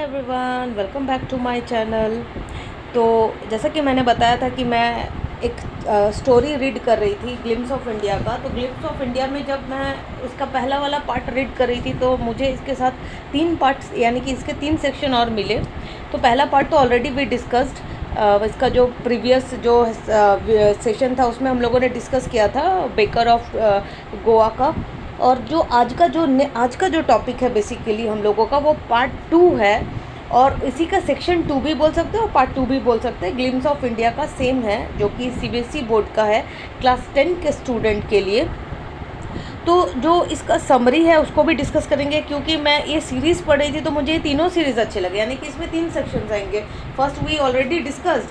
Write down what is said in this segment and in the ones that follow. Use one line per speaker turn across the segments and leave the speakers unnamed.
Everyone, welcome back to my channel. तो जैसा कि मैंने बताया था कि मैं एक स्टोरी रीड कर रही थी ग्लिम्स ऑफ इंडिया का। तो ग्लिम्स ऑफ इंडिया में जब मैं इसका पहला वाला पार्ट रीड कर रही थी तो मुझे इसके साथ 3 पार्ट्स यानी कि इसके 3 सेक्शन और मिले। तो पहला पार्ट तो ऑलरेडी वी डिस्कस्ड। इसका जो प्रीवियस जो सेशन था उसमें हम लोगों ने डिस्कस किया था बेकर ऑफ गोवा का। और जो आज का जो टॉपिक है बेसिकली हम लोगों का वो पार्ट 2 है। और इसी का सेक्शन 2 भी बोल सकते हैं और पार्ट 2 भी बोल सकते हैं। ग्लिम्स ऑफ इंडिया का सेम है जो कि सीबीएसई बोर्ड का है क्लास 10 के स्टूडेंट के लिए। तो जो इसका समरी है उसको भी डिस्कस करेंगे, क्योंकि मैं ये सीरीज़ पढ़ रही थी तो मुझे ये तीनों सीरीज़ अच्छे लगे। यानी कि इसमें 3 सेक्शंस आएंगे। फर्स्ट वी ऑलरेडी डिस्कस्ड,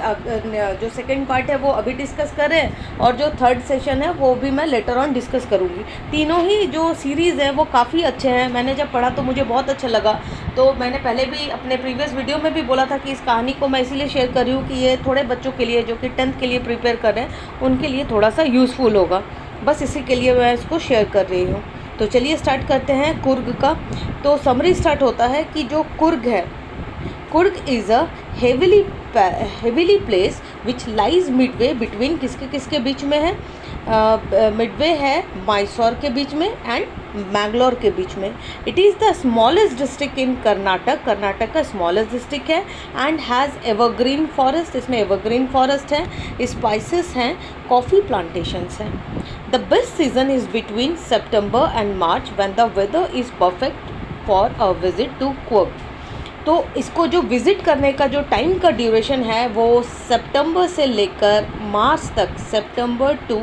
जो सेकंड पार्ट है वो अभी डिस्कस कर रहे हैं और जो थर्ड सेशन है वो भी मैं लेटर ऑन डिस्कस करूँगी। तीनों ही जो सीरीज़ है वो काफ़ी अच्छे हैं। मैंने जब पढ़ा तो मुझे बहुत अच्छा लगा। तो मैंने पहले भी अपने प्रीवियस वीडियो में भी बोला था कि इस कहानी को मैं इसीलिए शेयर कर रही हूँ कि ये थोड़े बच्चों के लिए जो कि 10th के लिए प्रिपेयर कर रहे हैं उनके लिए थोड़ा सा यूज़फुल होगा। बस इसी के लिए मैं इसको शेयर कर रही हूँ। तो चलिए स्टार्ट करते हैं कुर्ग का। तो समरी स्टार्ट होता है कि जो कुर्ग है, Coorg is a heavily place which lies Midway between किसके किसके बीच में है, मिडवे है मैसूर के बीच में एंड मैंगलोर के बीच में। It is the smallest district in Karnataka, Karnataka का स्मॉलेस्ट डिस्ट्रिक्ट है एंड हैज़ एवरग्रीन फॉरेस्ट, इसमें एवरग्रीन फॉरेस्ट है, स्पाइसेस हैं, कॉफ़ी प्लांटेशंस हैं। The best season is between September and March when the weather is perfect for a visit to Coorg. तो इसको जो visit करने का जो टाइम का ड्यूरेशन है वो सितंबर से लेकर मार्च तक, सितंबर टू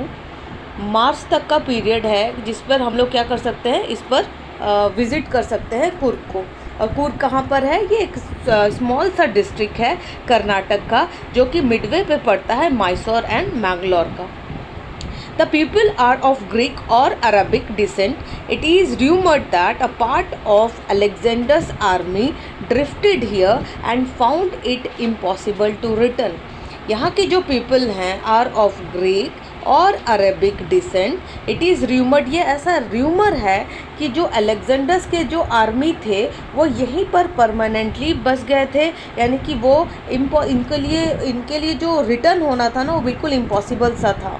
मार्च तक का पीरियड है जिस पर हम लोग क्या कर सकते हैं, इस पर विज़िट कर सकते हैं कुर्ग को। और कुर्ग कहाँ पर है? ये एक स्मॉल सा डिस्ट्रिक्ट है कर्नाटक का जो कि मिडवे पे पड़ता है मैसूर एंड मैंगलोर का। The people are of Greek or Arabic descent. It is rumored that a part of Alexander's army drifted here and found it impossible to return. यहाँ के जो पीपल हैं आर ऑफ ग्रीक और Arabic descent. It is rumoured, ये ऐसा rumour है कि जो अलेक्जेंडर्स के जो आर्मी थे वो यहीं पर परमानेंटली बस गए थे। यानी कि वो इनके लिए जो रिटर्न होना था ना वो बिल्कुल इम्पॉसिबल सा था।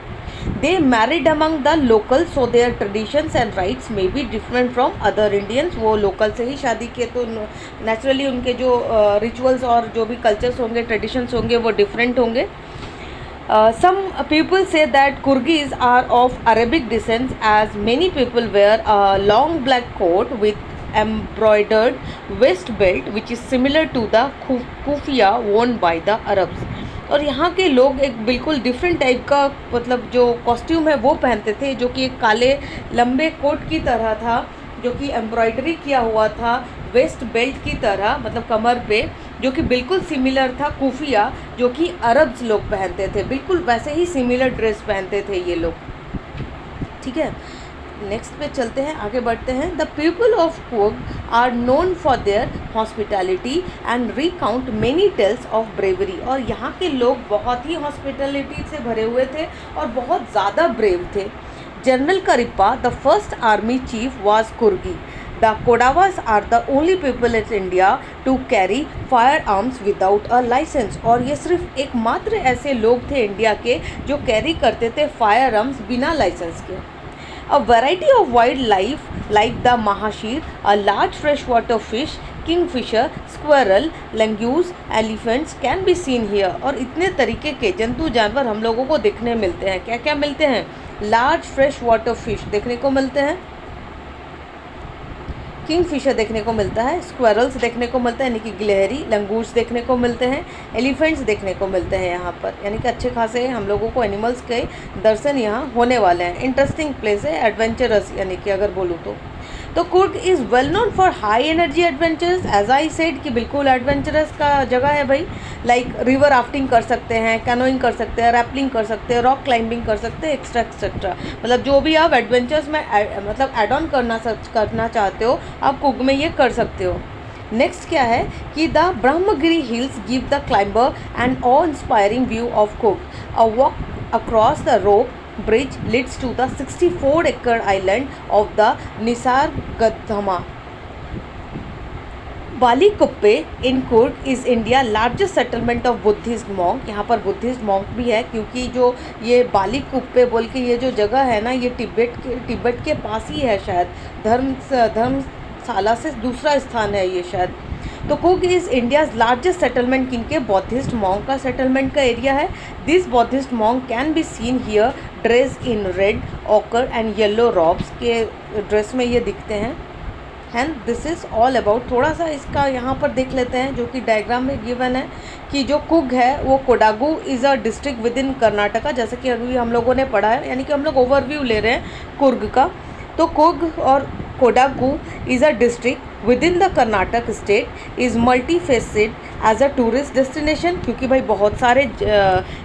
They married among the locals, so their traditions and rites may be different from other Indians. वो लोकल से ही शादी किए तो नेचुरली उनके जो रिचुअल्स और जो भी कल्चर्स होंगे, ट्रेडिशंस होंगे वो डिफरेंट होंगे। Some people say that Kurgis are of Arabic descent, as many people wear a long black coat with embroidered waist belt which is similar to the kufiya worn by the Arabs. और यहाँ के लोग एक बिल्कुल different type का मतलब जो costume है वो पहनते थे जो कि एक काले लंबे कोट की तरह था जो कि एम्ब्रॉयडरी किया हुआ था वेस्ट बेल्ट की तरह, मतलब कमर पे, जो कि बिल्कुल सिमिलर था कुफिया जो कि अरब्स लोग पहनते थे। बिल्कुल वैसे ही सिमिलर ड्रेस पहनते थे ये लोग। ठीक है, नेक्स्ट पे चलते हैं, आगे बढ़ते हैं। The people of Coorg are known for their hospitality and recount many tales of bravery. और यहाँ के लोग बहुत ही हॉस्पिटैलिटी से भरे हुए थे और बहुत ज़्यादा ब्रेव थे। General Cariappa the first army chief was Coorgi. The Kodavas are the only people in India to carry fire arms without a licence. और ये सिर्फ एकमात्र ऐसे लोग थे इंडिया के जो कैरी करते थे फायर आर्म्स बिना लाइसेंस के। A variety of wildlife like the mahashir, a large freshwater fish, kingfisher, squirrel, langoose, elephants can be seen here. और इतने तरीके के जंतु जानवर हम लोगों को देखने मिलते हैं। क्या क्या मिलते हैं? लार्ज फ्रेश वाटर फिश देखने को मिलते हैं, किंगफिशर देखने को मिलता है, स्क्वायरल्स देखने को मिलता है यानी कि गिलहरी, लंगूर्स देखने को मिलते हैं, एलिफेंट्स देखने को मिलते हैं यहाँ पर। यानी कि अच्छे खासे हम लोगों को एनिमल्स के दर्शन यहाँ होने वाले हैं। इंटरेस्टिंग प्लेस है, एडवेंचरस यानी कि अगर बोलूँ तो Coorg is well known for high energy adventures. As I said कि बिल्कुल एडवेंचरस का जगह है भाई। लाइक रिवर राफ्टिंग कर सकते हैं, कैनोइंग कर सकते हैं, रैपलिंग कर सकते हैं, रॉक क्लाइंबिंग कर सकते हैं, एक्स्ट्रा एक्सेट्रा। मतलब जो भी आप एडवेंचर्स में मतलब एड ऑन करना चाहते हो आप कुर्ग में ये कर सकते हो। नेक्स्ट क्या है कि the Brahmagiri hills give the climber and awe inspiring view of Coorg. A walk across the rope bridge leads to the 64-acre island of the Nisargadamu. Bylakuppe in Coorg is India largest settlement of Buddhist monk. यहाँ पर Buddhist monk भी है, क्योंकि जो ये बालीकुप्पे बोल के ये जो जगह है ना, ये तिब्बत के पास ही है शायद। धर्मशाला से दूसरा स्थान है ये शायद। तो Coorg is India's largest settlement किनके? बौद्धिस्ट मॉन्क का सेटलमेंट का एरिया है। This Buddhist monk can be seen here dress in red occur and yellow robes के ड्रेस में ये दिखते हैं। And this is all about. थोड़ा सा इसका यहाँ पर देख लेते हैं, जो कि डायग्राम में गिवन है कि जो कुर्ग है वो Kodagu is a district with in Karnataka, जैसे कि अभी हम लोगों ने पढ़ा है, यानी कि हम लोग ओवरव्यू ले रहे हैं कुर्ग का। तो कुर्ग और Kodagu is a district within the Karnataka state, is multi faceted as a tourist destination, क्योंकि भाई बहुत सारे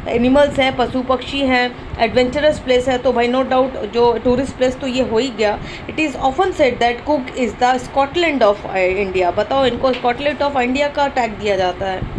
एनिमल्स हैं, पशु पक्षी हैं, एडवेंचरस प्लेस है, तो भाई नो डाउट जो टूरिस्ट प्लेस तो ये हो ही गया। It is often said that Coorg is the Scotland of India. बताओ, इनको स्कॉटलैंड ऑफ इंडिया का टैग दिया जाता है।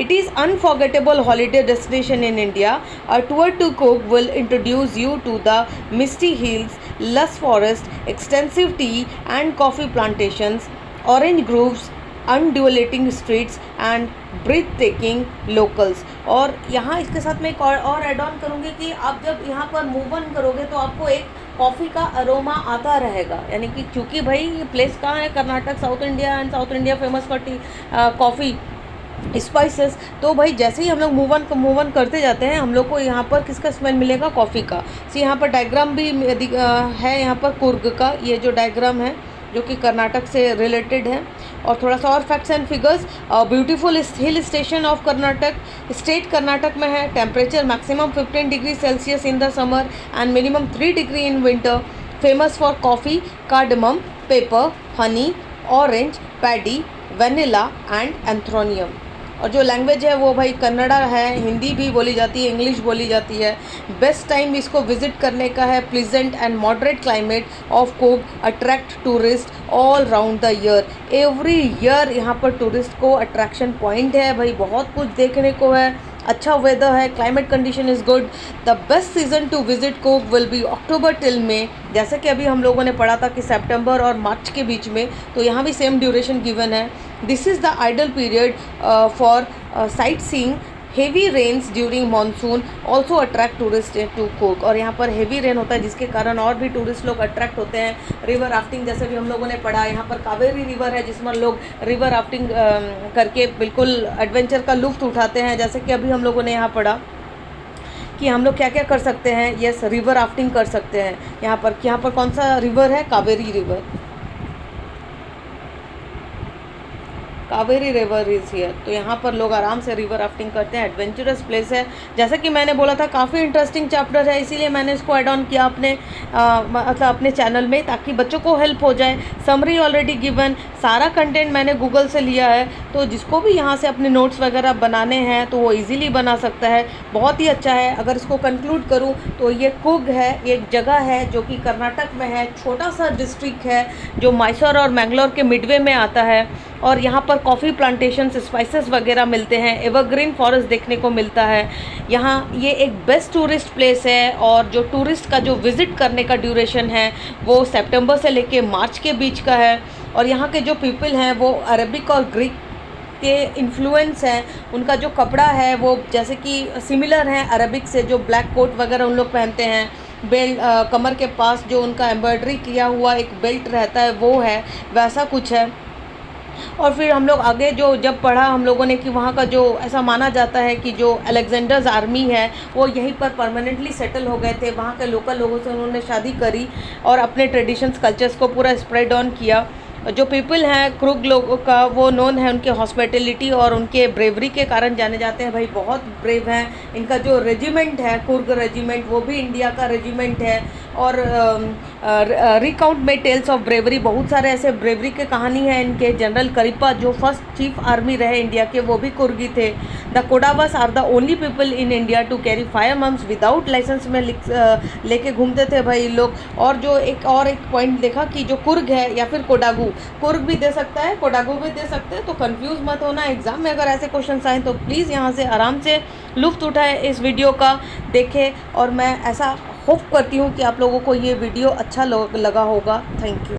It is unforgettable holiday destination in India. A tour to Coorg will introduce you to the misty hills, lush forest, extensive tea and coffee plantations, orange groves, undulating streets and breathtaking locals। और यहाँ इसके साथ में एक और add on करूँगी कि आप जब यहाँ पर मूव ऑन करोगे तो आपको एक कॉफ़ी का अरोमा आता रहेगा, यानी कि चूँकि भाई ये प्लेस कहाँ है? Karnataka, south India, and south India famous for tea coffee spices. तो भाई जैसे ही हम लोग मूव ऑन करते जाते हैं, हम लोग को यहाँ पर किसका स्मेल मिलेगा? कॉफ़ी का। सो यहाँ पर डायग्राम भी है यहाँ पर कुर्ग का, ये जो डायग्राम है जो कि कर्नाटक से रिलेटेड है। और थोड़ा सा और facts and figures. Beautiful hill station of Karnataka, state Karnataka में है। Temperature maximum 15 degree Celsius in the summer and minimum 3 degree in winter. Famous for coffee, cardamom, pepper, honey, orange, paddy, vanilla and anthurium. और जो language है वो भाई कन्नड़ा है, हिंदी भी बोली जाती है, इंग्लिश बोली जाती है। बेस्ट टाइम इसको विजिट करने का है pleasant and moderate climate of Coorg attract tourist all round the year. Every year यहाँ पर टूरिस्ट को अट्रैक्शन पॉइंट है भाई, बहुत कुछ देखने को है, अच्छा वेदर है, climate condition is good. The best season to visit Coorg will be October till May, जैसे कि अभी हम लोगों ने पढ़ा था कि सितंबर और मार्च के बीच में, तो यहाँ भी सेम ड्यूरेशन गिवन है। This is the ideal period for sightseeing. Heavy rains during monsoon also attract tourist to Coorg. और यहाँ पर हेवी रेन होता है जिसके कारण और भी टूरिस्ट लोग अट्रैक्ट होते हैं। रिवर राफ्टिंग जैसे भी हम लोगों ने पढ़ा, यहाँ पर कावेरी रिवर है जिसमें लोग रिवर राफ्टिंग करके बिल्कुल एडवेंचर का लुफ्त उठाते हैं। जैसे कि अभी हम लोगों ने यहाँ पढ़ा कि हम लोग क्या क्या कर सकते हैं। यस, रिवर राफ्टिंग कर सकते हैं। यहाँ पर कौन सा रिवर है? Kaveri river. Kaveri river is here. तो यहाँ पर लोग आराम से रिवर राफ्टिंग करते हैं, एडवेंचरस प्लेस है। जैसे कि मैंने बोला था काफ़ी इंटरेस्टिंग चैप्टर है, इसीलिए मैंने इसको ऐड ऑन किया मतलब अपने चैनल में, ताकि बच्चों को हेल्प हो जाए। समरी ऑलरेडी गिवन, सारा कंटेंट मैंने गूगल से लिया है, तो जिसको भी यहाँ से अपने नोट्स वगैरह बनाने हैं तो वो ईजिली बना सकता है। बहुत ही अच्छा है। अगर इसको कंक्लूड करूँ तो ये कुर्ग है, एक जगह है जो कि कर्नाटक में है, छोटा सा डिस्ट्रिक्ट है जो मैसूर और मैंगलोर के मिडवे में आता है। और यहाँ पर कॉफ़ी प्लांटेशंस, स्पाइसेस वगैरह मिलते हैं, एवरग्रीन फॉरेस्ट देखने को मिलता है। यहाँ ये एक बेस्ट टूरिस्ट प्लेस है। और जो टूरिस्ट का जो विज़िट करने का ड्यूरेशन है वो सितंबर से लेके मार्च के बीच का है। और यहाँ के जो पीपल हैं वो अरबिक और ग्रीक के इन्फ्लुएंस हैं। उनका जो कपड़ा है वो जैसे कि सिमिलर है अरबिक से, जो ब्लैक कोट वगैरह उन लोग पहनते हैं। बेल्ट, कमर के पास जो उनका एम्ब्रॉयडरी किया हुआ एक बेल्ट रहता है वो है, वैसा कुछ है। और फिर हम लोग आगे जो जब पढ़ा हम लोगों ने कि वहाँ का जो ऐसा माना जाता है कि जो अलेक्जेंडर्स आर्मी है वो यहीं पर परमानेंटली सेटल हो गए थे। वहाँ के लोकल लोगों से उन्होंने शादी करी और अपने ट्रेडिशंस, कल्चर्स को पूरा स्प्रेड ऑन किया। जो पीपल हैं कुर्ग लोगों का, वो नोन है उनके हॉस्पिटैलिटी और उनके ब्रेवरी के कारण जाने जाते हैं। भाई बहुत ब्रेव हैं। इनका जो रेजिमेंट है कुर्ग रेजिमेंट, वो भी इंडिया का रेजिमेंट है। और रिकाउंट में टेल्स ऑफ ब्रेवरी, बहुत सारे ऐसे ब्रेवरी के कहानी है इनके। जनरल करिप्पा जो फर्स्ट चीफ आर्मी रहे इंडिया के, वो भी कुर्गी थे। The Kodavas are the only people in India to carry fire arms without licence में लेके घूमते थे भाई लोग। और जो एक पॉइंट देखा कि जो कुर्ग है या फिर कोडागू, कुर्ग भी दे सकता है, कोडागू भी दे सकते हैं, तो कंफ्यूज मत होना। एग्जाम में अगर ऐसे क्वेश्चन आए तो प्लीज़ यहाँ से आराम से लुफ्त उठाए, इस वीडियो का देखें। और मैं ऐसा होप करती हूँ कि आप लोगों को ये वीडियो अच्छा लगा होगा। Thank you.